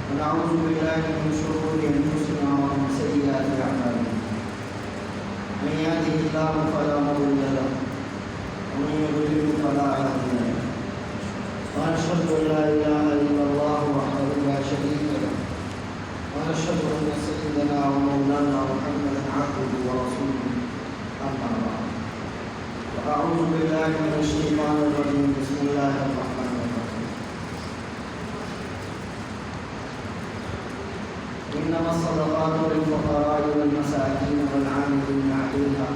ونعوذ بالله من شرور أنفسنا ومن سيئات أعمالنا من يهده الله فلا مضل له ومن يضلل فلا هادي له ونشهد أن لا إله إلا الله وحده لا شريك له ونشهد أن سيدنا ومولانا محمدا عبده ورسوله أما بعد فأعوذ بالله من الشيطان الرجيم بسم الله الرحمن الرحيم إنما الصدقات للفقراء والمساكين والعاملين عليها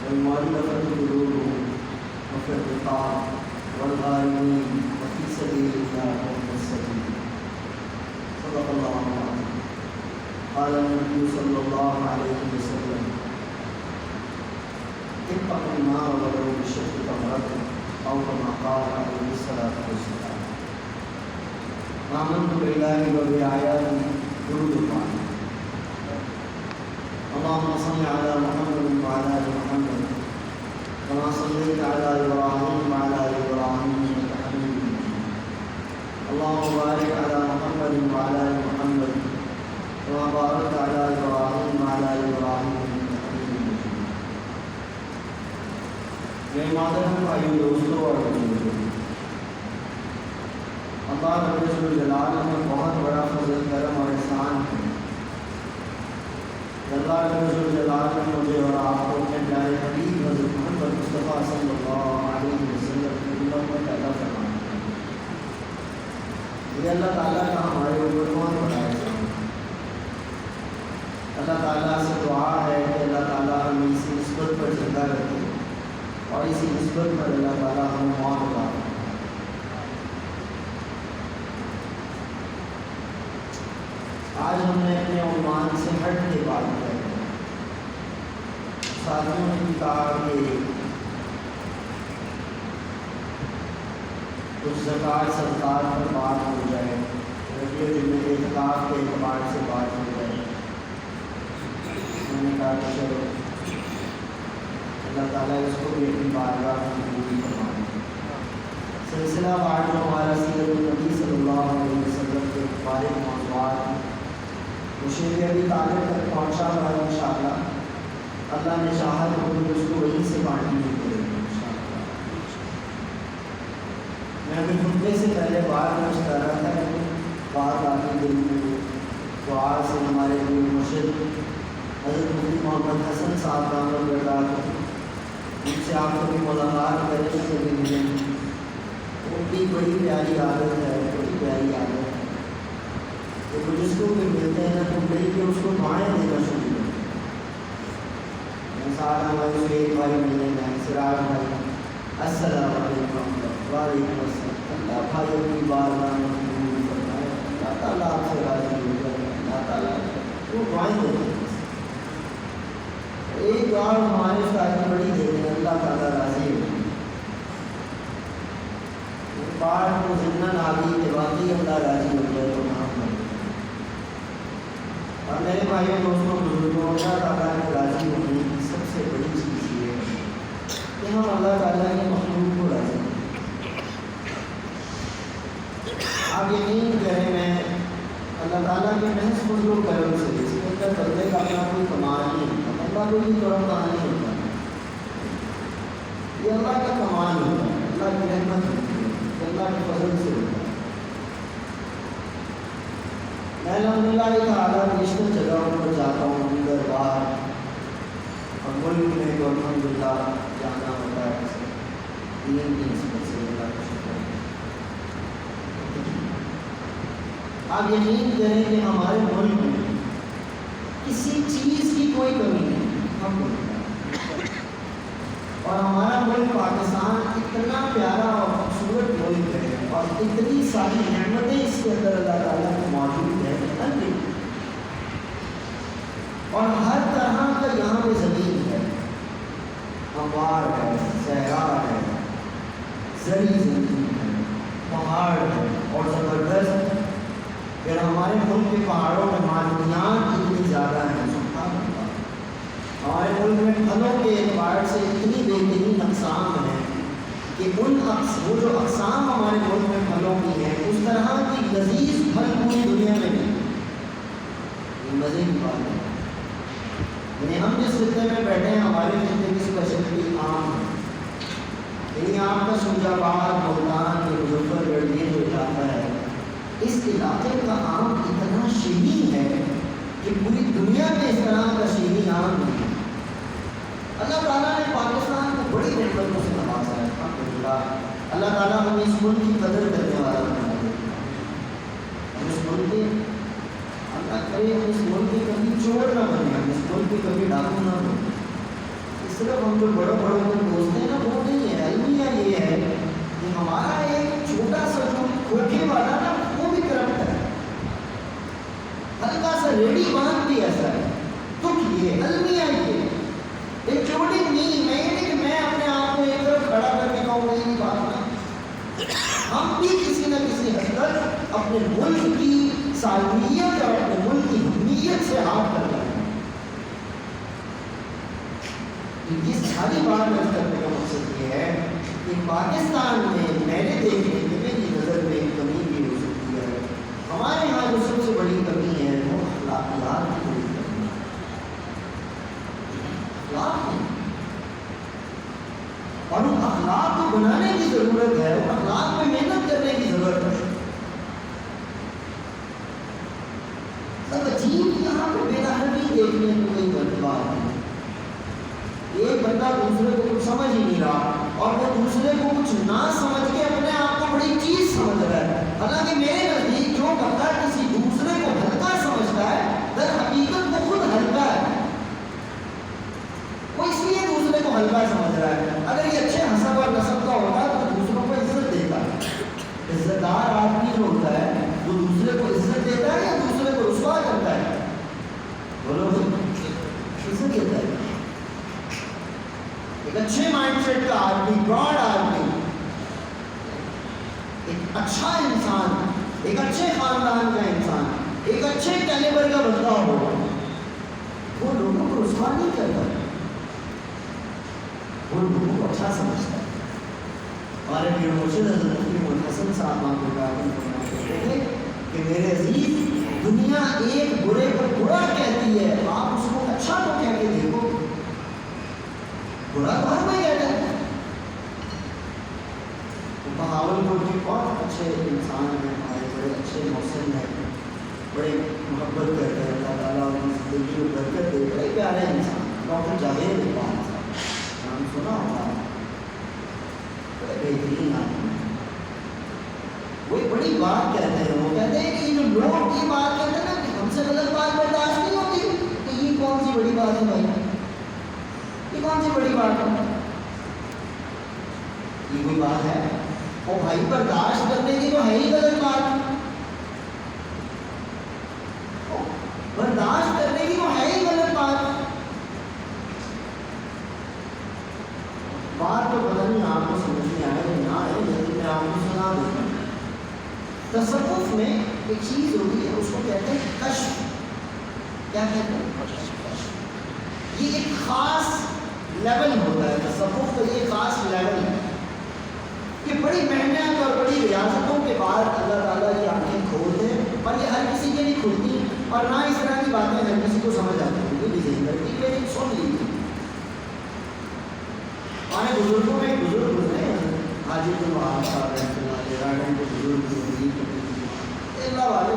والمؤلفة قلوبهم وفي الرقاب والغارمين وفي سبيل الله وابن السبيل صدق الله العظيم. قال النبي صلى الله عليه وسلم اتقوا النار ولو بشق تمرة أو كما قال عليه الصلاة والسلام. آمنت بالله وبآياته درود القرآن. اللهم صل على محمد وعلى آل محمد كما صليت على إبراهيم وعلى آل إبراهيم إنك حميد مجيد. اللهم بارك على محمد وعلى آل محمد كما باركت على إبراهيم وعلى آل إبراهيم إنك حميد مجيد. میرے محترم بھائیو دوستوں اور بزرگوں، اللہ رب الجلال میں بہت بڑا فضل کرم اور احسان ہے. اللہ رب الجلال نے مجھے اور آپ کو اپنے پیارے حبیب حضرت محمد مصطفیٰ صلی اللہ علیہ وسلم کی امت میں پیدا فرمایا. یہ اللہ تعالیٰ کا ہمارے اوپر بہت بڑا احسان ہے. اللہ تعالیٰ سے دعا ہے کہ اللہ تعالیٰ ہمیں اسی نسبت پر زندہ رکھے اور اسی نسبت پر اللہ تعالیٰ ہمیں موت عطا کرے. آج ہم نے اپنے عنوان سے ہٹ کے بات کی. ساتھیوں نے کہا کہ کچھ زکوٰۃ صدقات پر بات ہو جائے، ربیع جمعے اعتکاف کے اعتبار سے بات ہو جائے. میں نے کہا کہ چلو اللہ تعالیٰ اس کو بھی اپنی بارگاہ میں قبول فرمائے. سلسلہ بار جو ہمارا سیرت النبی صلی اللہ علیہ وسلم کے بارے موضوعات مجھے ابھی تعلق تک پہنچا ہوا ہے. انشاءاللہ اللہ نے چاہا تو اس کو وہیں سے بانٹنے کی کرے گی انشاءاللہ. میں ابھی خطبے سے پہلے بات کچھ کر رہا تھا کہ بات آتی دل میں دعا سے ہمارے دل مرشد حضرت مفتی محمد حسن صاحب رحمۃ اللہ ان سے آپ کو بھی ملاقات کرنے سے بھی ملیں. ان کی بڑی پیاری عادت ہے، بڑی پیاری عادت ہے کہ وہ جس کو بھی ملتے ہیں تو مل کے اس کو دعائیں دینا شروع کرتے ہیں. ساتھ ہمارے ایک بھائی ملنے میں سراج بھائی السلام علیکم. وعلیکم السلام. اللہ بھائی اپنی بارگاہ میں قبول فرمائے. اللہ تعالیٰ آپ سے راضی ہو جائے. اللہ تعالیٰ وہ دعائیں دیتے ہیں. ایک دعا ہمارے ساتھ بڑی دیتے ہیں اللہ تعالیٰ راضی ہو. بار کو ضمن آگی کہ واقعی اللہ راضی ہو جائے تو نام ہے. اور میرے بھائیوں دوستوں بزرگوں، اللہ تعالیٰ کے راضی ہونے کی سب سے بڑی چیز یہ ہے کہ ہم اللہ تعالیٰ کے مخلوق کو راضی کریں. آپ یقین کریں میں اللہ تعالیٰ کے محض فضل و کرم سے اس کے اندر بندے کا اپنا کوئی کمال نہیں ہوتا. اللہ کو بھی طرف کہاں نہیں ہوتا. یہ اللہ کا کمال ہوتا ہے، اللہ کی رحمت ہوتی ہے، اللہ کے فضل سے ہوتا ہے. میں الحمدللہ تعالیٰ بیشتر جگہوں پر جاتا ہوں اندر باہر، اور ملک میں تو الحمدللہ جانا ہوتا ہے دین کی نسبت سے. اللہ کا شکر ہے. آپ یقین کریں کہ ہمارے ملک میں کسی چیز کی کوئی کمی نہیں. ہم اور ہمارا ملک پاکستان اتنا پیارا اور خوبصورت ملک ہے اور اتنی ساری نعمتیں اس کے اندر اللہ تعالیٰ کو موجود ہے اور ہر طرح کا یہاں پہ زمین ہے، ہموار ہے، صحرا ہے، زرعی زمین ہے، پہاڑ ہے اور زبردست. پھر ہمارے ملک کے پہاڑوں میں معدنیات اتنی زیادہ ہیں. سبحان اللہ. ہمارے ملک میں پھلوں کے اعتبار سے اتنی بہترین اقسام ہیں کہ وہ جو اقسام ہمارے ملک میں پھلوں کی ہیں اس طرح کی لذیذ پھل پوری دنیا میں نہیں. یہ مزے کی بات ہے. یعنی ہم جس خطے میں بیٹھے ہیں ہمارے خطے کی اسپیشلٹی آم ہے. یعنی آم کا شوجہ باغ ملتان یہ مظفر گڑھ یہ جو علاقہ ہے اس علاقے کا آم اتنا شیریں ہے کہ پوری دنیا میں اس طرح کا شیریں آم نہیں ہے. اللہ تعالیٰ نے پاکستان کو بڑی نعمتوں سے نوازا ہے. اللہ تعالیٰ ہمیں اس ملک کی قدر کرنے والا بنا دے. ہم اس ملک کے اللہ کرے ہم اس ملک کے کبھی چور نہ بنے, ہم اس ملک کے کبھی ڈاکو نہ بنے. صرف ہم جو بڑوں کو دوست ہیں نا وہ نہیں ہے. المیہ یہ ہے کہ ہمارا ایک چھوٹا سا جو کھوکھے والا نا وہ بھی کرپٹ ہے. ہلکا سا ریڈی باندھ بھی ایسا ہے. دکھ یہ المیہ یہ انکلوڈنگ می, میں یہ نہیں کہ میں اپنے آپ کو ایک طرف کھڑا کر کے کہوں گی یہ بات نہیں. ہم بھی کسی نہ کسی حد تک اپنے ملک کی سالمیت اور اپنے ملک کی حمیت سے ہاتھ کر رہے ہیں. یہ ساری بات کرنے کا مقصد یہ ہے کہ پاکستان میں میرے دیکھنے میں میری نظر میں ایک کمی بھی ہو سکتی ہے. ہمارے یہاں جو سب سے بڑی کمی ہے وہ اخلاقیات کی بڑی کمی ہے. اور ان اخلاق کو بنانے کی ضرورت ہے, ان اخلاق میں محنت کرنے کی ضرورت ہے. سب عجیب یہاں پہ بے رحمی دیکھنے کو کوئی بات نہیں. ایک بندہ دوسرے کو کچھ سمجھ ہی نہیں رہا اور وہ دوسرے کو کچھ نہ سمجھ کے اپنے آپ کو بڑی چیز سمجھ رہا ہے. حالانکہ میرے نزدیک جو بندہ کسی دوسرے کو ہلکا سمجھتا ہے در حقیقت وہ خود ہلکا ہے. وہ اس لیے دوسرے کو ہلکا سمجھ رہا ہے. اگر یہ اچھے حسب اور نسب کا ہوتا تو دوسروں کو عزت دیتا. عزت دار آدمی جو ہوتا ہے وہ دوسرے کو عزت دیتا ہے یا دوسرے کو رسوا کرتا ہے؟ بولو عزت دیتا ہے. ایک اچھے مائنڈ سیٹ کا آدمی, براڈ آدمی, ایک اچھا انسان, ایک اچھے خاندان کا انسان, ایک اچھے کیلیبر کا بندہ ہو, وہ لوگوں کو رسوا نہیں کرتا, وہ لوگوں کو اچھا سمجھتا ہے. ہمارے پیر مرشد حضرت مفتی محمد حسن صاحب کہتے ہیں کہ میرے عزیز دنیا ایک برے کو برا کہتی ہے, آپ اس کو اچھا تو کہہ کے دیکھو. برا تو ہر کوئی کہتا ہے. بہاولپور کے بہت اچھے انسان ہیں, ہمارے بڑے اچھے محسن ہیں, بڑے محبت کرتے ہیں. اللہ تعالیٰ ان کی زندگی کو برکت دے. بڑے پیارے انسان ڈاکٹر جاوید اقبال صاحب نام سنا ہوگا, بڑے بہترین آدمی. وہ ایک بڑی بات کہتے ہیں. وہ کہتے ہیں کہ جو لوگ یہ بات کہتے ہیں نا کہ ہم سے غلط بات برداشت نہیں ہوتی, کہ یہ کون سی بڑی بات ہے بھائی, یہ کون سی بڑی بات ہے, یہ کوئی بات ہے؟ وہ بھائی برداشت کرنے کی تو ہے ہی غلط بات. برداشت کرنے کی تو ہے ہی غلط بات. بات تو پتہ نہیں آپ کو سمجھ میں آئے یا نہ آئے, لیکن میں آپ کو سنا دوں. تصوف میں ایک چیز ہوتی ہے, اس کو کہتے ہیں کشف. کیا کہتے ہیں؟ یہ ایک خاص لیول ہوتا ہے. تصوف کا یہ خاص لیول ہے کہ بڑی محنت اور بڑی ریاضتوں کے بعد اللہ تعالیٰ کی آنکھیں کھولتے ہیں, اور یہ ہر کسی کے لیے کھلتی اور نہ اس طرح کی باتیں ہر کسی کو سمجھ آتی ہیں. یہ بھی ذہن رکھتی ہے, لیکن سن لیجیے. ہمارے بزرگوں میں ایک بزرگ گزرے حاجی الوہاب صاحب رحمۃ اللہ علیہ, راڈن کے بزرگ اللہ والے.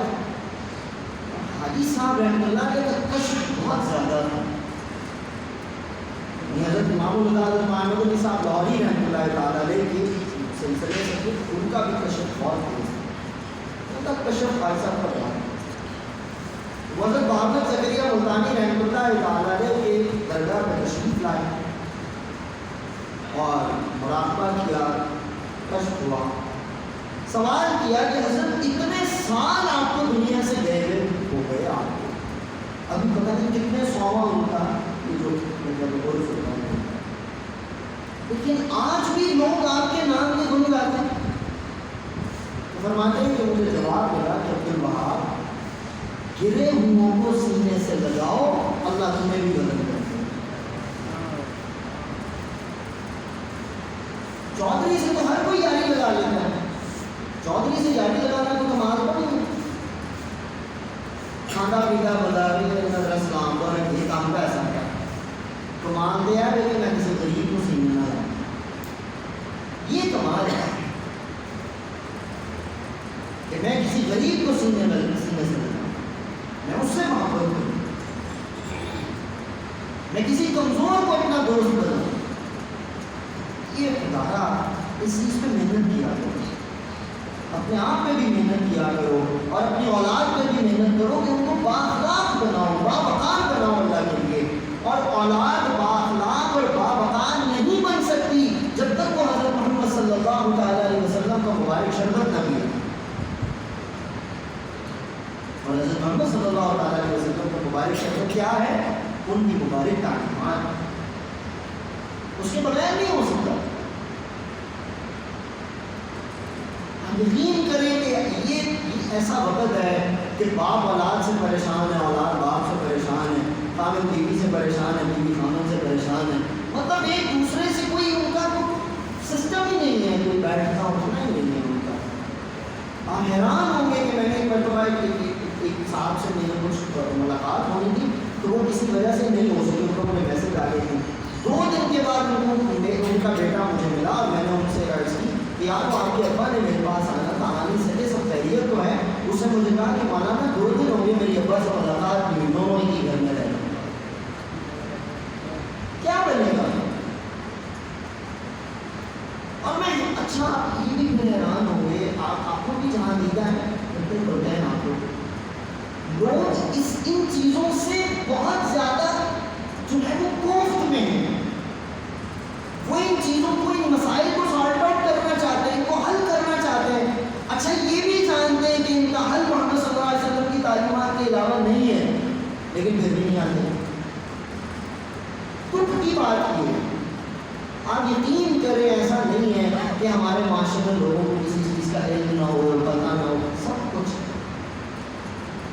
حاجی صاحب رحمۃ اللہ علیہ کا کشف بہت زیادہ تھا. حضرت امام الغالب محمد علی صاحب لاہوری رحمۃ اللہ تعالیٰ علیہ کے سلسلے سے ان کا بھی کشف بہت تیز تھا. ان کا کشف خالصہ کا بہت. حضرت محمد زکریا ملتانی رحمۃ اللہ تعالیٰ علیہ کے درگاہ میں تشریف لائے اور مراقبہ کیا, کشف ہوا. سوال کیا کہ حضرت اتنے سال آپ کو دنیا سے گئے ہو گئے, آپ کو ابھی پتہ نہیں کتنے سواں ان کا جو لیکن آج بھی لوگ آپ کے نام کے گن گاتے ہیں. تو فرماتے ہیں کہ مجھے جواب ملا کہ عبد الوہاب گرے ہوں کو سینے سے لگاؤ, اللہ تمہیں بھی بلند کر دے. چودھری سے یہ کمال ہے کہ میں کسی غریب کو سینے سے لگاؤں، میں اس سے محبت کروں، میں کسی کمزور کو اپنا دوست بناؤں. یہ ادارہ اس چیز پہ محنت کیا کرو، اپنے آپ پہ بھی محنت کیا کرو اور اپنی اولاد پہ بھی محنت کرو کہ ان کو بااخلاق بناؤ، باوقار بناؤ اللہ کے لیے. اور اولاد بااخلاق اور باوقار نہیں بن سکتی جب تک وہ حضرت محمد صلی اللہ تعالیٰ علیہ وسلم کا مبارک شربت نہ پیے. اور حضرت محمد صلی اللہ تعالیٰ علیہ وسلم کا مبارک شربت کیا ہے؟ ان کی مبارک تعلیمات، اس کے بغیر نہیں ہو سکتا. ہم یقین کریں کہ یہ ایسا وقت ہے کہ باپ اولاد سے پریشان ہے، اولاد باپ سے پریشان ہے، خامن بیوی سے پریشان ہے، بیوی خامن سے پریشان ہے. مطلب ایک دوسرے سے کوئی ان کا سسٹم ہی نہیں ہے، کوئی بیٹھنا اٹھنا ہی نہیں ہے ان کا. آپ حیران ہوں گے کہ میں نے ایک مرتبہ ایک صاحب سے میرے کچھ ملاقات ہونی تھی تو وہ کسی وجہ سے نہیں ہو سکی، ان کو مجھے میسج ڈالے تھے. 2 دن کے بعد ان کا بیٹا مجھے ملا اور میں نے ان سے عرض کی کہ یار وہ آپ کے ابا نے میرے پاس آنا تھا، آنے سے سب خیریت تو ہے. اس نے مجھے کہا کہ مولانا 2 دن ہو گئے میری ابا سے ملاقات کی، دونوں ہی گھر میں رہنا. کیا بنے گا؟ اور میں اچھا یہ بھی میں حیران ہوں گے، آپ کو بھی جہاں دیکھا ہے بولتے ہیں آپ لوگ ان چیزوں سے بہت زیادہ جو ہے وہ کوفت میں ہیں. وہ ان چیزوں کو، ان مسائل کو سارٹ آؤٹ کرنا چاہتے ہیں، ان کو حل کرنا چاہتے ہیں. اچھا یہ بھی جانتے ہیں کہ ان کا حل محمد صلی اللہ علیہ وسلم کی تعلیمات کے علاوہ نہیں ہے، لیکن پھر بھی نہیں آتے. دکھ کی بات یہ ہے. آپ یقین کریں ایسا نہیں ہے کہ ہمارے معاشرے میں لوگوں کو کسی چیز کا علم نہ ہو، پتہ نہ ہو، سب کچھ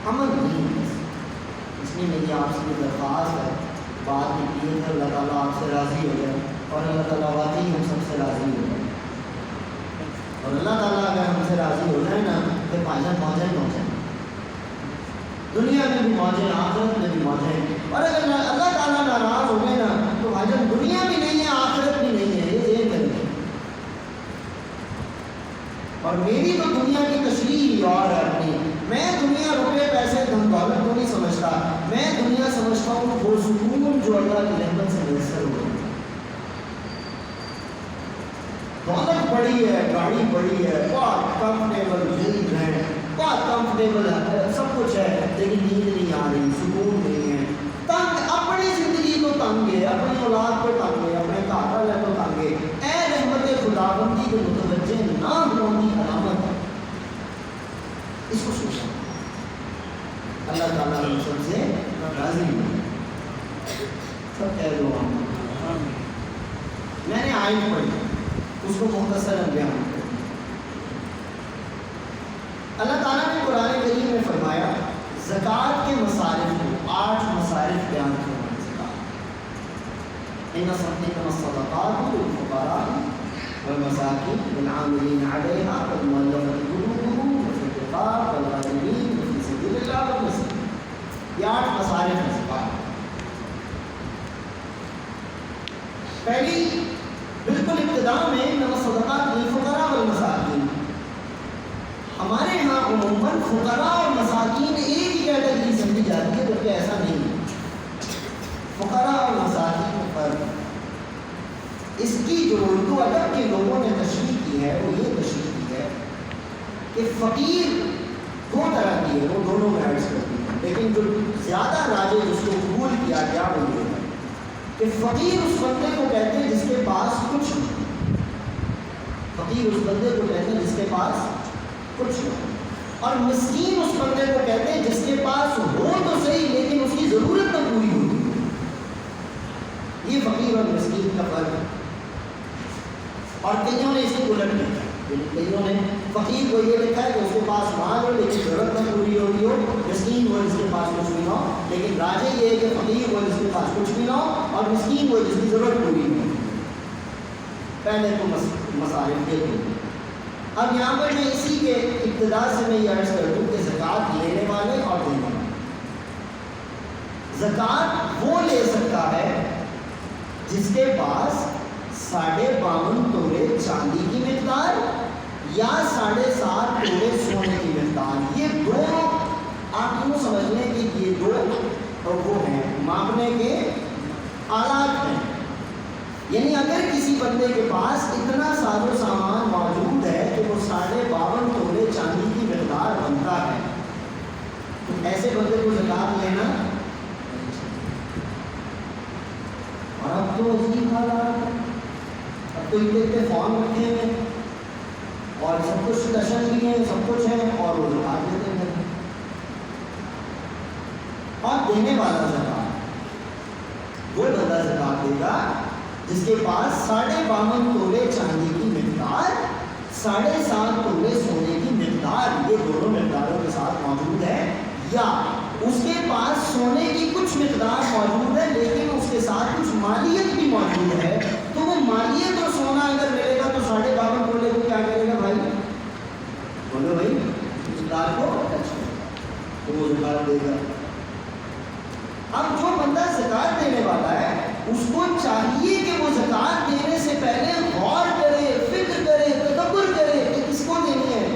عمل نہیں ہے. اس لیے میری آپ سے درخواست ہے، بات نکلی ہے کہ اللہ تعالیٰ آپ سے راضی ہو جائے اور اللہ تعالیٰ واقعی ہم سب سے راضی ہو جائے. اور اللہ تعالیٰ اگر ہم سے راضی ہو جائے نا تو موجیں دنیا میں بھی موجیں، آخرت میں بھی موجیں. اور اگر اللہ تعالیٰ ناراض ہو گئے نا تو بھائی دنیا بھی نہیں ہے، آخرت بھی نہیں ہے. یہ ذہن کریں. اور میری تو دنیا کی تشریح اور ہے اپنی. میں دنیا روپے پیسے دھن دولت کو نہیں سمجھتا، میں دنیا سمجھتا ہوں وہ سکون جو اللہ کی رحمت سے میسر ہو. دولت بڑی ہے، گاڑی بڑی ہے، بہت کمفرٹیبل نیند ہے، بہت کمفرٹیبل ہے، سب کچھ ہے، لیکن نیند نہیں آ رہی، سکون نہیں ہے. تنگ اپنی زندگی کو تنگ ہے، اپنی اولاد کو تنگ ہے، اپنے گھر والے کو تنگ ہے. اے رحمت خداوندی کے متوجہ نہ ہونے کی علامت ہے. اس کو سوچا اللہ تعالیٰ ہم سب سے راضی ہو. سب کہہ دو میں نے آیت پڑھی، اس کو مختصر بیان کر. اللہ تعالیٰ نے قرآن کریم میں فرمایا زکوٰۃ کے مصارف کو 8 مصارف بیان کیا. ان الصدقات للفقراء والمساکین والعاملین علیہا والمؤلفۃ قلوبہم وفی الرقاب والغارمین وفی سبیل اللہ وابن السبیل. یہ 8 مصارف ہیں زکوٰۃ. پہلی بالکل ابتدا میں انما الصدقات للفقراء والمساکین. ہمارے ہاں عموماً فقراء اور مساکین ایک ہی کیٹیگری سمجھی جاتی ہے، جبکہ ایسا نہیں ہے. فقراء اور مساکین پر اس کی جو اردو ادب کے لوگوں نے تشریح کی ہے وہ یہ تشریح کی ہے کہ فقیر 2 طرح کی ہے، وہ دونوں میں عرض کرتی ہیں، لیکن جو زیادہ راجے جس کو قبول کیا گیا وہ یہ ہے کہ فقیر اس بندے کو کہتے ہیں جس کے پاس کچھ نہیں. فقیر اس بندے کو کہتے ہیں جس کے پاس کچھ نہیں. اور مسکین اس بندے کو کہتے ہیں جس کے پاس ہو تو صحیح لیکن اس کی ضرورت نہ پوری ہوتی. یہ فقیر اور مسکین کا فرق ہے. اور کئیوں نے اسے الٹ لکھا ہے. کئیوں نے فقیر کو یہ لکھا ہے کہ اس کے پاس مال ہو لیکن ضرورت نہ پوری ہوتی ہو، مسکین وہ جس کے پاس کچھ بھی نہ ہو. لیکن راجے یہ ہے کہ فقیر وہ جس کے پاس کچھ بھی نہ ہو اور مسکین وہ جس کی ضرورت پوری ہو. پہلے تو مصارف یہ تھے. اب یہاں پر میں اسی کے ابتدا سے میں یہ عرض کر دوں کہ زکوٰۃ لینے والے اور دینے والے. زکوٰۃ وہ لے سکتا ہے جس کے پاس 52.5 تولے چاندی کی مقدار یا 7.5 تولے سونے کی مقدار. یہ دو آپ یوں سمجھ لیں کہ یہ دو وہ ہیں ماپنے کے آلات ہیں. یعنی اگر کسی بندے کے پاس اتنا ساز و سامان موجود ہے کہ وہ 52.5 تولے چاندی کی مقدار بنتا ہے تو ایسے بندے کو زکات لینا. اور اب تو عجیب حالات ہے, اب تو اتنے فارم رکھے ہیں اور سب کچھ ٹشن بھی ہے, سب کچھ ہے, اور وہ زکات دیتے ہیں. اور دینے والا زکات وہ بندہ زکات دے گا جس کے پاس 52.5 تولے چاندی کی مقدار 7.5 تولے سونے کی مقدار یہ دونوں مقداروں کے ساتھ موجود ہے, یا اس کے پاس سونے کی کچھ مقدار موجود ہے لیکن اس کے ساتھ کچھ مالیت بھی موجود ہے. تو وہ مالیت اور سونا اگر ملے گا تو 52.5 تولے کو کیا کرے گا بھائی؟ بولو بھائی, مقدار کو تو وہ زکات دے گا. اب جو بندہ زکات دینے والا ہے اس کو چاہیے کہ وہ زکات دینے سے پہلے غور کرے, فکر کرے, تدبر کرے کہ کس کو دینی ہے.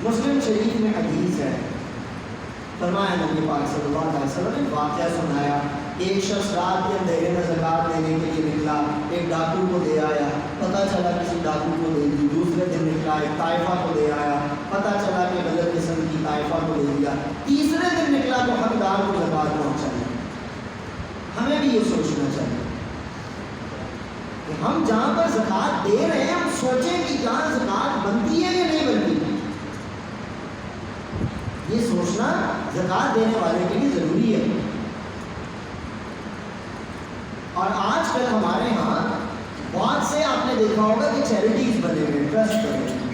مسلم شریف میں حدیث ہے, فرمایا نبی پاک صلی اللہ علیہ وسلم نے واقعہ سنایا. ایک شخص رات کے اندھیرے میں زکات دینے کے لیے نکلا, ایک ڈاکو کو دے آیا, پتہ چلا کسی ڈاکو کو دے دی. دوسرے دن نکلا, ایک طائفہ کو دے آیا, پتہ چلا کہ غلط قسم کی طائفہ کو دے دیا. تیسرے دن نکلا تو حقدار کو زکات پہنچائی. ہمیں بھی یہ سوچنا چاہیے کہ ہم جہاں پر زکات دے رہے ہیں ہم سوچیں کہ جہاں زکات بنتی ہے یا نہیں بنتی. یہ سوچنا زکات دینے والے کے لیے ضروری ہے. اور آج کل ہمارے ہاں بہت سے آپ نے دیکھا ہوگا کہ چیریٹیز بنے ہوئے, ٹرسٹ بنے ہوئے.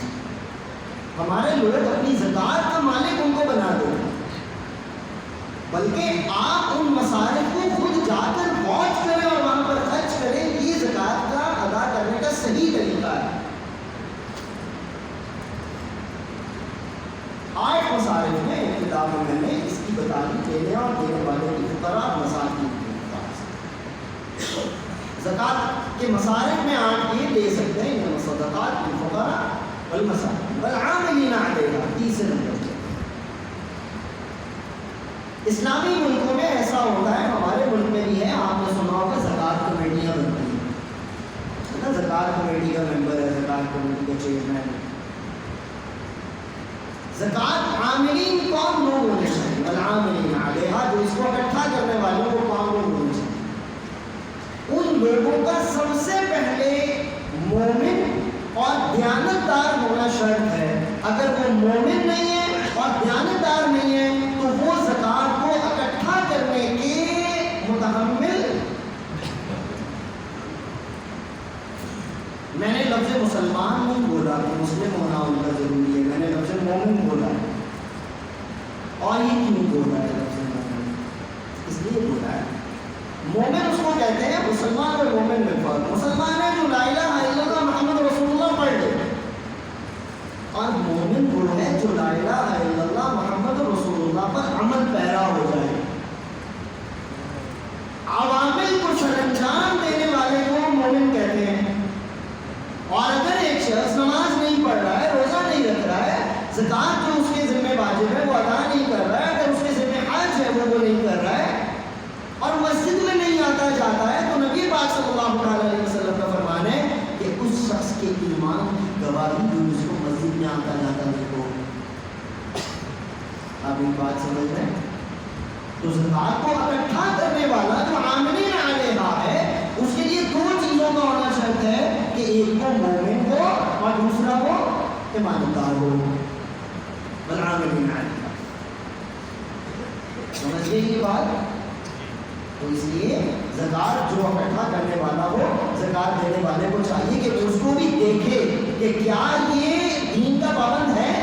ہمارے لوگ اپنی زکات کا مالک ان کو بنا دیں, بلکہ آپ ان مصارف کو خود جا کر پہنچ کریں اور وہاں پر خرچ کریں. یہ زکات کا ادا کرنے کا صحیح طریقہ ہے. 8 مصارف میں ابتدا میں نے اس کی بتائی دینے اور دینے والے کی فقراء مساکین کی زکات کے مصارف میں 8 یہ دے سکتے ہیں. انما الصدقات للفقراء والمساکین والعاملین علیہا. تیسرے نمبر اسلامی ملکوں میں ایسا ہوتا ہے, ہمارے ملک میں بھی ہے, آپ نے سنا ہوگا زکات کمیٹیاں بنتی ہیں نا. زکات کمیٹی کا ممبر ہے, زکات کمیٹی کا چیئرمین. زکات عاملین کون لوگ ہونے چاہیے؟ والعاملین علیہا, جو اس کو اکٹھا کرنے والوں کو کون لوگ ہونے چاہیے؟ ان لوگوں کا سب سے پہلے مومن اور دیانتدار ہونا شرط ہے. اگر وہ مومن نہیں ہے اور دیانتدار نہیں ہے تو وہ زکات کو اکٹھا کرنے کے متحمل. میں نے لفظ مسلمان نہیں بولا کہ مسلم ہونا ان کا ضروری ہے, میں نے لفظ مومن بولا. اور یہ کیوں بولا ہے لفظ مومن؟ اس لیے بولا ہے مومن اس کو کہتے ہیں, مسلمان اور مومن میں فرق. مسلمان ہے جو لا الہ الا اللہ محمد رسول اللہ پڑھ لے, اور مومن وہ ہے جو لا الہ الا اللہ محمد رسول اللہ پر عمل پیرا ہو جائے. عوامل کو سر انجام دینے والے کو مومن کہتے ہیں. اور اگر ایک شخص نماز نہیں پڑھ رہا ہے, روزہ نہیں رکھ رہا ہے, زکات جو اس کے ذمہ واجب ہے وہ ادا نہیں کر رہا ہے, اگر اس کے ذمہ حج ہے وہ نہیں کر رہا ہے, اور مسجد میں نہیں آتا جاتا ہے, تو نبی پاک صلی اللہ علیہ وسلم کا فرمان ہے کہ اس شخص کے ایمان کی گواہی جو اس کو مسجد میں آتا جاتا دیکھو. آپ یہ بات سمجھ رہے ہیں؟ تو زکات کو اکٹھا کرنے والا جو عاملین علیہا ہے اس کے لیے 2 چیزوں کا ہونا شرط ہے کہ ایک کو مومن ہو اور دوسرا کو ایماندار ہو. والعاملین علیہا, سمجھئے یہ بات؟ تو اس لیے زکات جو اکٹھا کرنے والا ہو, زکات دینے والے کو چاہیے کہ اس کو بھی دیکھے کہ کیا یہ دین کا پابند ہے.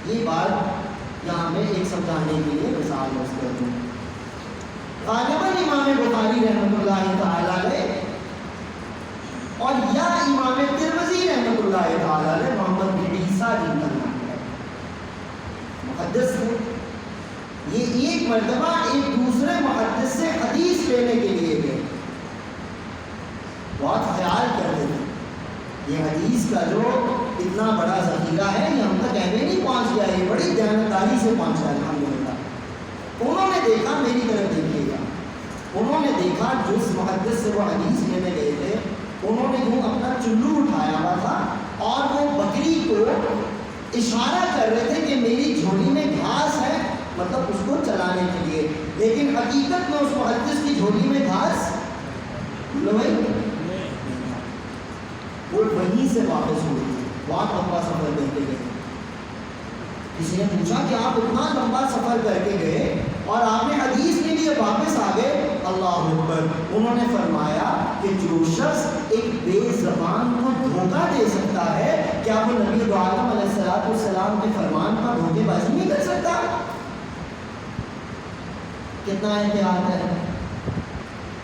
یہ بات یہاں میں ایک سمجھانے کے لیے مثال پیش کر دوں. غالباً امام بخاری رحمۃ اللہ تعالیٰ علیہ اور یا امام ترمذی رحمۃ اللہ تعالیٰ علیہ محمد بن عیسیٰ جن کا نام ہے, محدث ہے, یہ ایک مرتبہ ایک دوسرے محدث سے حدیث لینے کے لیے گئے، بہت خیال کرتے تھے یہ حدیث کا جو اتنا بڑا ذخیرہ ہے یہ ہم تک ایویں نہیں پہنچ گیا، یہ بڑی دیانتداری سے پہنچا ہے الحمدللہ۔ انہوں نے دیکھا، میری طرف دیکھیے گا، انہوں نے دیکھا جس محدث سے وہ حدیث لینے گئے تھے انہوں نے یوں اپنا چلو اٹھایا ہوا تھا اور وہ بکری کو اشارہ کر رہے تھے کہ میری جھولی میں گھاس ہے، مطلب اس کو چلانے کے لیے، لیکن حقیقت میں اس محدث کی جھولی میں گھاس وہ وہیں سے واپس ہوئی، بہت لمبا سفر کر کے گئے۔ کسی نے پوچھا کہ آپ اتنا لمبا سفر کر کے گئے اور آپ نے حدیث کے لیے واپس آ گئے؟ اللہ اکبر۔ انہوں نے فرمایا کہ جو شخص ایک بے زبان کو دھوکہ دے سکتا ہے، کیا وہ نبی عالم علیہ السلام کے فرمان پر دھوکے بازی نہیں کر سکتا؟ کتنا احتیاط ہے۔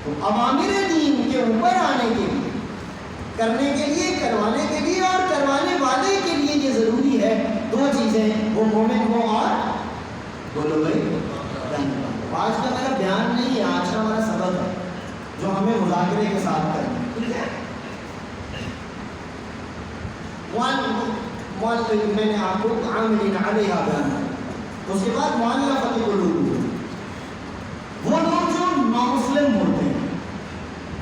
تو عوامر دین کے اوپر آنے کے لیے، کرنے کے لیے، کروانے کے لیے اور کروانے والے کے لیے یہ ضروری ہے دو چیزیں، وہ مومن ہو اور بولو بھائی آج کا میرا بیان نہیں ہے، آج کا ہمارا سبق ہے جو ہمیں مذاکرے کے ساتھ کرنا ہے، ٹھیک ہے؟ میں نے آپ کو عاملین علیہا بیان کیا، اس کے بعد مؤلفۃ قلوب، وہ لوگ جو نامسلم ہوتے ہیں،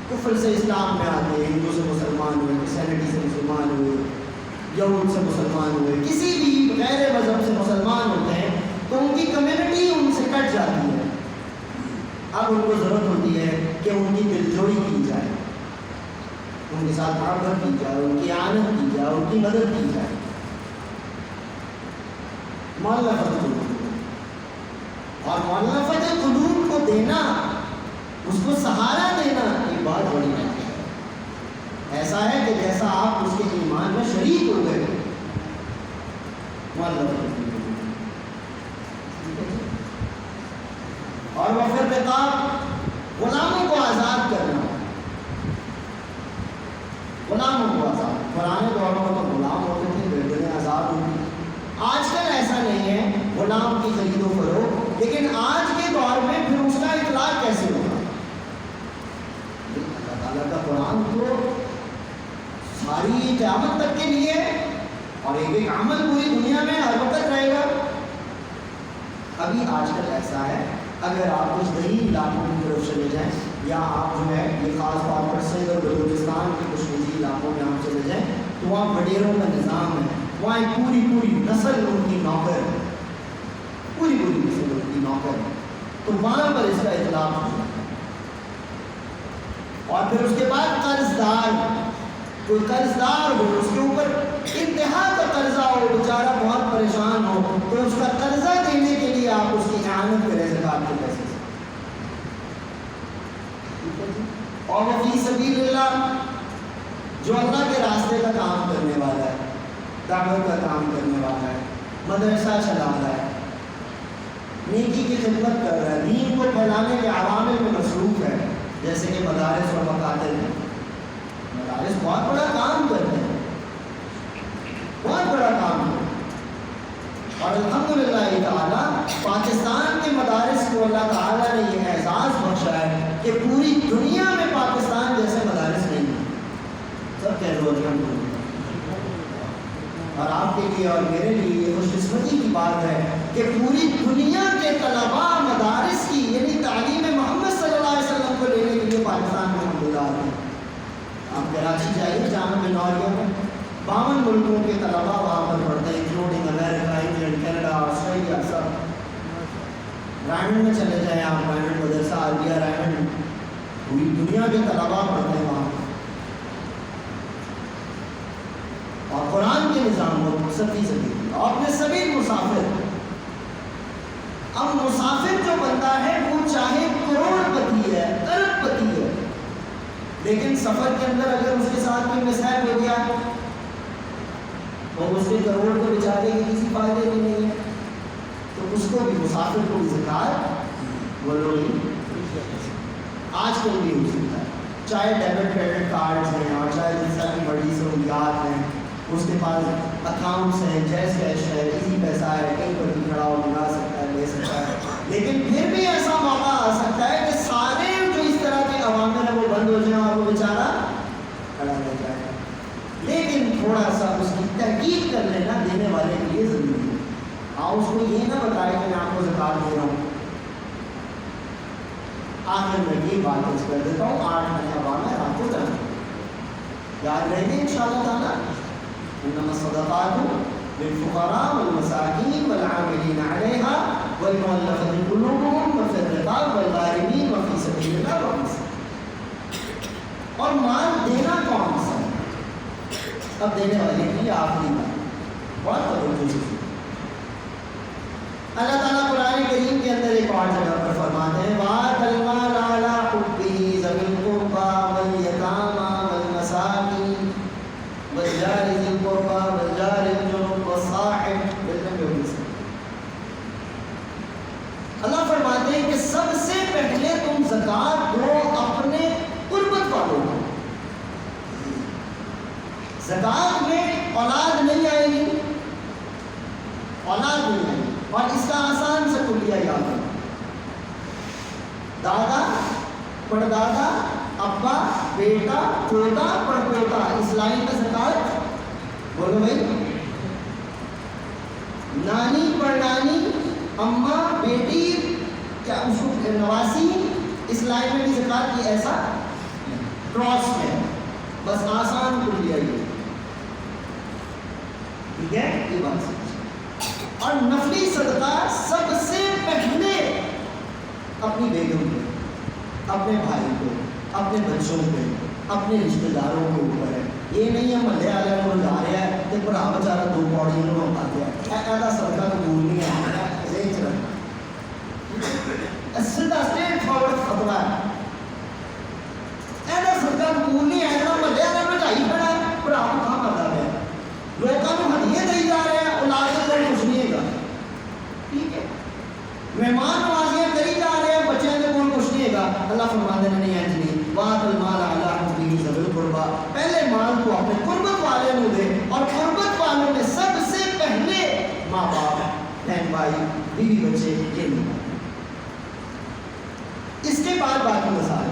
کفر سے اسلام میں آتے ہیں، ہندو سے مسلمان ہوئے، کرسچینٹی سے مسلمان ہوئے، یہود سے مسلمان ہوئے، کسی بھی غیر مذہب سے مسلمان ہوتے ہیں، تو ان کی کمیونٹی ان سے کٹ جاتی ہے۔ اب ان کو ضرورت ہوتی ہے کہ ان کی دلجوئی کی جائے، ان کے ساتھ محبت کی جائے، ان کی اعانت کی جائے، ان کی مدد کی جائے۔ مؤلفۃ قلوب، اور مؤلفۃ قلوب کو دینا، اس کو سہارا دینا، یہ بہت بڑی بات ہے۔ ایسا ہے کہ جیسا آپ اس کے ایمان میں شریک ہو گئے، اور وہ پھر رقاب، غلاموں کو آزاد کرنا، غلاموں کو آزاد۔ پرانے دوروں میں تو غلام ہوتے تھے، گردنیں آزاد ہوتی، آج کل ایسا نہیں ہے غلام کی خرید و فروخت، لیکن آج کے دور میں پھر اس کا اطلاق کیسے ہوگا؟ اللہ تعالیٰ کا قرآن تو ساری قیامت تک کے لیے، اور ایک ایک عمل پوری دنیا میں ہر وقت رہے گا۔ ابھی آج کل ایسا ہے، اگر آپ کچھ دیہی علاقوں کی طرف چلے جائیں، یا آپ جو ہے یہ خاص طور پر سندھ اور بلوچستان کے کچھ نجی علاقوں میں آپ چلے جائیں، تو وہاں وڈیروں کا نظام ہے، وہاں ایک پوری نسل ان کی نوکر ہے، پوری نسل ان کی نوکر ہے، تو وہاں پر اس کا اطلاق ہو جاتا ہے۔ اور پھر اس کے بعد قرض دار، کوئی قرض دار ہو، اس کے اوپر انتہا کا قرضہ ہو، بیچارہ بہت پریشان ہو، تو اس کا قرضہ دینے کے لیے آپ اس کی اعانت کریں زکوٰۃ کے پیسے سے۔ اور وہ فی سبیل اللہ، جو اللہ کے راستے کا کام کرنے والا ہے، دعوت کا کام کرنے والا ہے، مدرسہ چلا رہا ہے، نیکی کی خدمت کر رہا ہے، دین کو پھیلانے کے عوامل میں مصروف ہے، جیسے کہ مدارس اور مکاتب ہیں۔ مدارس بہت بڑا کام کرتے ہیں، بہت بڑا کام ہے، اور الحمدللہ تعالیٰ پاکستان کے مدارس کو اللہ تعالیٰ نے یہ اعزاز بخشا ہے کہ پوری دنیا میں پاکستان جیسے مدارس نہیں ہیں۔ سب کہہ دو الحمدللہ۔ اور آپ کے لیے اور میرے لیے یہ خوش قسمتی کی بات ہے کہ پوری دنیا کے طلباء مدارس کی، یعنی تعلیم محمد صلی اللہ علیہ وسلم کو لینے کے لیے پاکستان میں الحمدللہ آتے ہیں۔ آپ کراچی جائیے، جامعہ منوریہ میں 52 ملکوں کے طلباء وہاں پر پڑھتے ہیں، انکلوڈنگ امریکہ، انگلینڈ، کینیڈا، آسٹریلیا، سب۔ رائمنڈ میں چلے جائیں آپ، رائمنڈ مدرسہ عربیہ رائمنڈ، پوری دنیا کے طلباء پڑھتے ہیں وہاں، اور قرآن کے نظام کو سبھی اور اپنے سبھی مسافر۔ اب مسافر جو بندہ ہے وہ چاہے کروڑ پتی ہے، ارب پتی ہے، لیکن سفر کے اندر اگر اس کے ساتھ کوئی مسائل ہو گیا تو اس کے کروڑ کو بیچارے کے کسی فائدے بھی نہیں ہے، تو اس کو بھی، مسافر کو بھی زکات بولو نہیں، آج کل بھی ہو سکتا ہے، چاہے ڈیبٹ کریڈٹ کارڈز ہیں اور چاہے جس طرح کی بڑی سہولیات ہیں، اس کے پاس اکاؤنٹس ہیں، جیز کیش ہے، ایزی پیسہ ہے، کہیں پر بھی کھڑا ہو منگا سکتا ہے، لے سکتا ہے۔ لیکن پھر بھی ایسا موقع آ سکتا ہے کہ سارے جو اس طرح کے عوامل ہیں وہ بند ہو جائیں اور وہ بیچارہ کھڑا رہ جائے. لیکن تھوڑا سا اس کی تحقیق کر لینا دینے والے کے لیے ضروری ہے. ہاں اس کو یہ نہ بتائے کہ میں آپ کو زکات دے رہا ہوں، آخر میں یہ بات کر دیتا ہوں 8 مہینے بعد میں آپ کو کرنا یاد رہے گی ان شاء اللہ تعالیٰ. انما الصدقات للفقراء والمساکین والعاملین علیہا والمؤلفۃ قلوبہم وفی الرقاب والغارمین وفی سبیل اللہ وابن السبیل. اور مال دینا کون سا ہے؟ اب دینے والے کے لیے آخری بات بہت توجہ سے. اللہ تعالیٰ قرآن کریم کے اندر ایک اور جگہ پر فرماتے ہیں وَآتَ الْمَالَ عَلَىٰ حُبِّهِ ذَوِي الْقُرْبَىٰ وَالْيَتَامَىٰ وَالْمَسَاكِينِ وَالْجَارِ ذِي الْقُرْبَىٰ وَالْجَارِ الْجُنُبِ وَالصَّاحِبِ بِالْجَنبِ. اللہ فرماتے ہیں کہ سب سے پہلے تم زکوٰۃ دو اپنے قربت والوں کو. زکوٰۃ میں اولاد نہیں آئے گی، اولاد نہیں آئے گی. اور اس کا آسان سے کلیہ یاد ہے، دادا پڑدادا ابا بیٹا پوتا پڑپوتا اس لائن میں زکوٰۃ بولو بھائی. نانی پڑنانی اماں بیٹی کیا اس کو نواسی اس لائن میں بھی زکوٰۃ کی ایسا کراس میں بس آسان کلیہ یہ ٹھیک ہے یہ بات سمجھ. اور نفلی صدقہ سب سے پہلے اپنی بیگم پہ، اپنے بھائی کو، اپنے بچوں پہ، اپنے رشتہ داروں کے اوپر ہے. یہ نہیں ہے محلے والے کو جا رہا ہے کہ برا بچارا 2 پوڑی انہوں نے پاتے ہیں ایسا صدقہ قبول نہیں ہے. سیدھا اسٹریٹ فارورڈ فتوا ہے ایسا صدقہ قبول نہیں ہے. محلے والے میں جائی پڑا ہے برا کو کہاں پتا ہے لوگوں کو ہدیے دے جا رہے ہیں اولاد کو کچھ نہیں گا. ٹھیک ہے مہمان نوازیاں کری جا رہے ہیں بچے کے کون کچھ نہیں گا. اللہ فرماتے ہیں نہیں ہے جی وَآتَ الْمَالَ عَلَىٰ حُبِّهِ ذَوِي الْقُرْبَىٰ. پہلے مال کو اپنے قربت والے کو دے اور قربت والوں میں سب سے پہلے ماں باپ بہن بھائی بیوی بچے یہ نہیں. اس کے بعد باقی مسائل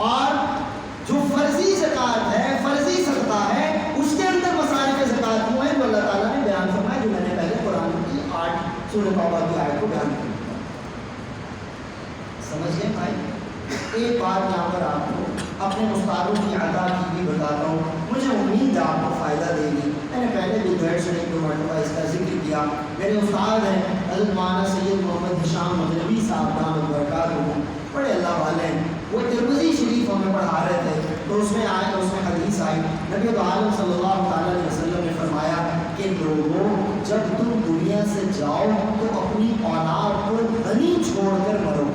اور جو فرضی زکوٰۃ ہے فرضی صدقہ ہے اس کے اندر مسائل کے زکوٰۃ ہوئے ہیں جو اللہ تعالیٰ نے بیان فرمایا جو میں نے پہلے قرآن کی 8 سورہ توبہ کی آیت کو بیان کیا. سمجھ گئے بھائی. ایک بات یہاں پر آپ کو اپنے استادوں کی عطا کی بھی بتاتا ہوں، مجھے امید ہے آپ کو فائدہ دے گی. میں نے پہلے بھی گھر شریف کو مرتبہ اس کا ذکر کیا. میرے استاد ہیں حضرت مولانا سید محمد ہشام مغربی صاحب دامت برکاتہ، بڑے اللہ والے ہیں. وہ ترمذی شریف ہمیں پڑھا رہے تھے تو اس میں آئے اس میں حدیث آئی نبی عالم صلی اللہ تعالیٰ علیہ وسلم نے فرمایا کہ لوگوں جب تم دنیا سے جاؤ تو اپنی اولاد کو غنی چھوڑ کر مرو.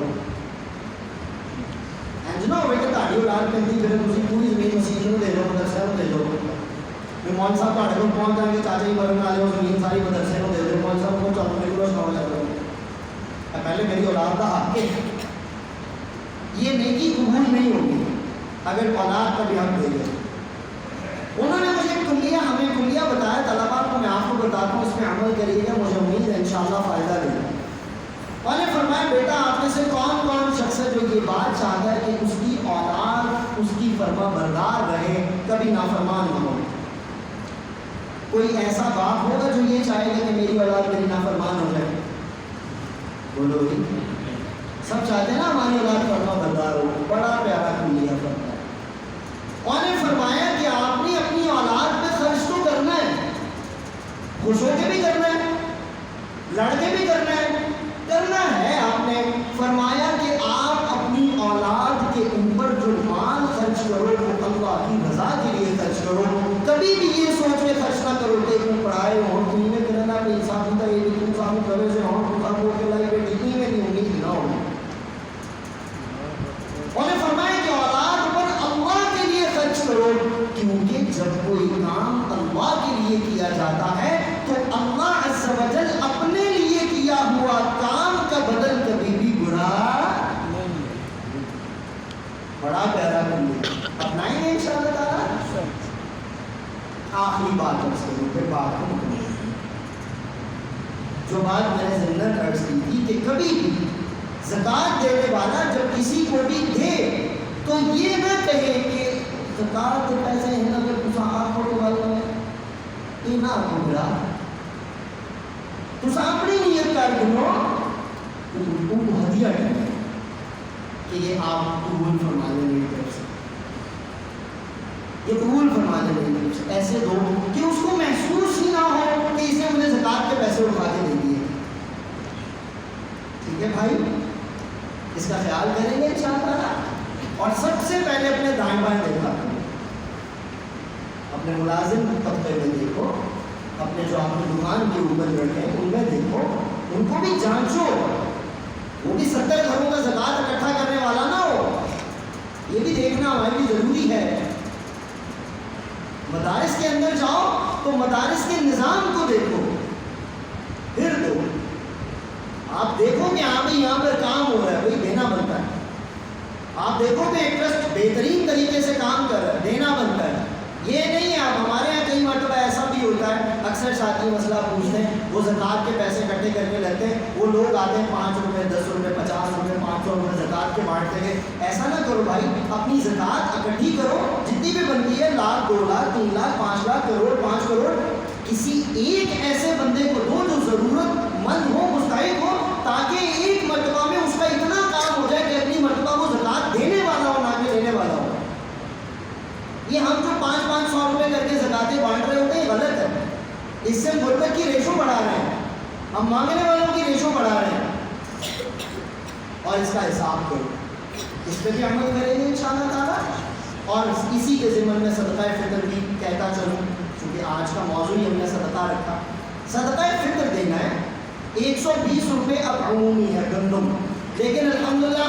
جنا ہوئے کہ تاری اولاد پہنتی پھر تھی پوری زمین مسیح کو دے دو مدرسے کو دے دو. مول صاحب تھوڑے کو پہنچ جائیں گے چاچا جی مرن والے وہ زمین ساری مدرسے کو دے دو. مول صاحب کو چلو میرے کو سناؤ لگ رہا پہلے میری اولاد کا حق ہے. یہ نیکی قبول نہیں ہوگی اگر اولاد کا بھی حق دے گئے. انہوں نے مجھے کلیہ ہمیں کلیہ بتایا طلباء کو میں آپ کو بتاتا ہوں اس میں عمل کریے گا مجھے امید ہے انشاءاللہ فائدہ دے گا. اور نے فرمایا بیٹا آپ میں سے کون کون شخص ہے جو یہ بات چاہتا ہے کہ اس کی اولاد اس کی فرما بردار رہے کبھی نافرمان نہ ہو. کوئی ایسا باپ ہوگا جو یہ چاہے گا کہ میری اولاد میری نافرمان ہو جائے؟ بولو ہی سب چاہتے ہیں نا ہماری اولاد فرما بردار ہو. بڑا پیارا کلیہ فرمایا. اور نے فرمایا کہ آپ نے اپنی اولاد پہ خرچ تو کرنا ہے، خوش ہو کے بھی کرنا ہے، لڑ کے بھی کرنا ہے آپ نے. فرمایا کہ آپ اپنی اولاد کے اوپر جو مال خرچ کرو وہ اللہ کی رضا کے لیے خرچ کرو. کبھی بھی یہ سوچ کے خرچ نہ کرو کہ تم پڑھائے ہو تم نے کرنا کہ انسان ہوتا ہے یہ تم سامنے کرے سے ہو تم سب کو کے لائے ڈگنی میں نہیں امید نہ ہو. اور نے فرمایا کہ اولاد پر اللہ کے لیے خرچ کرو کیونکہ جب کوئی کام اللہ کے لیے کیا جاتا ہے تو اللہ عز و جل اپنے لیے کیا ہوا کام کا بدل کبھی بھی برا نہیں. بڑا پیارا کلیہ اپنائیں گے انشاءاللہ تعالیٰ. آخری بات اس کے پھر بات کو جو بات میں نے ضمن عرض کی تھی کہ کبھی بھی زکوٰۃ دینے والا جب کسی کو بھی دے تو یہ نہ کہے کہ زکوٰۃ کے پیسے ہیں اگر تسا آپ کو والوں یہ نہ بگڑا تسا اپنی نیت کر دو ان کو ہدیہ کرنا کہ یہ آپ قبول فرما لیں میری طرف سے، یہ قبول فرما لیں میری طرف سے، ایسے دو کہ اس کو محسوس ہی نہ ہو کہ اس نے مجھے زکوٰۃ کے پیسے اٹھا کے دے دیے۔ ٹھیک ہے بھائی، اس کا خیال کریں گے انشاءاللہ۔ اور سب سے پہلے اپنے دائیں بائیں دیکھا کرو، اپنے ملازم طبقے میں دیکھو، اپنے جو آپ کی دکان کے اوپر بیٹھے ہیں ان میں دیکھو، ان کو بھی جانچو، وہ بھی 70 گھروں کا زکوٰۃ اکٹھا کرنے والا نہ ہو، یہ بھی دیکھنا ہمارے لیے ضروری ہے۔ مدارس کے اندر جاؤ تو مدارس کے نظام کو دیکھو، پھر دو۔ آپ دیکھو کہ ہاں بھائی یہاں پر کام ہو رہا ہے، بھائی دینا بنتا ہے۔ آپ دیکھو کہ ایک ٹرسٹ بہترین طریقے سے کام کر رہا ہے، دینا بنتا ہے۔ یہ نہیں ہے آپ ہمارے یہاں کئی مرتبہ ایسا بھی ہوتا ہے، اکثر ساتھی مسئلہ پوچھتے ہیں، وہ زکوٰۃ کے پیسے اکٹھے کرنے لگتے ہیں، وہ لوگ آتے ہیں 5 روپے 10 روپے 50 روپے 500 روپے زکوٰۃ کے بانٹتے ہیں۔ ایسا نہ کرو بھائی، اپنی زکوٰۃ اکٹھی کرو جتنی بھی بنتی ہے، 1 لاکھ 2 لاکھ 3 لاکھ 5 لاکھ کروڑ 5 کروڑ، کسی ایک ایسے بندے کو دو جو ضرورت مند ہو، مستحق ہو، تاکہ ایک مرتبہ میں اس کا اتنا کام ہو جائے کہ اگلی مرتبہ وہ زکوٰۃ دینے والا ہو، نہ کہ لینے والا ہو۔ یہ ہم جو 500 روپے کر کے زکوٰۃیں بانٹ رہے ہوتے ہیں غلط ہے، اس سے غربت کی ریشو بڑھا رہے ہیں، ہم مانگنے والوں کی ریشو بڑھا رہے ہیں۔ اور اس کا حساب کرو، اس پہ بھی عمل کریں گے انشاءاللہ تعالیٰ۔ اور اسی کے ضمن میں صدقہ فطر بھی کہتا چلوں، کیونکہ آج کا موضوع ہی ہم نے صدقہ رکھا۔ صدقہ فطر دینا ہے 120 روپے اب عمومی ہے گندم، لیکن الحمدللہ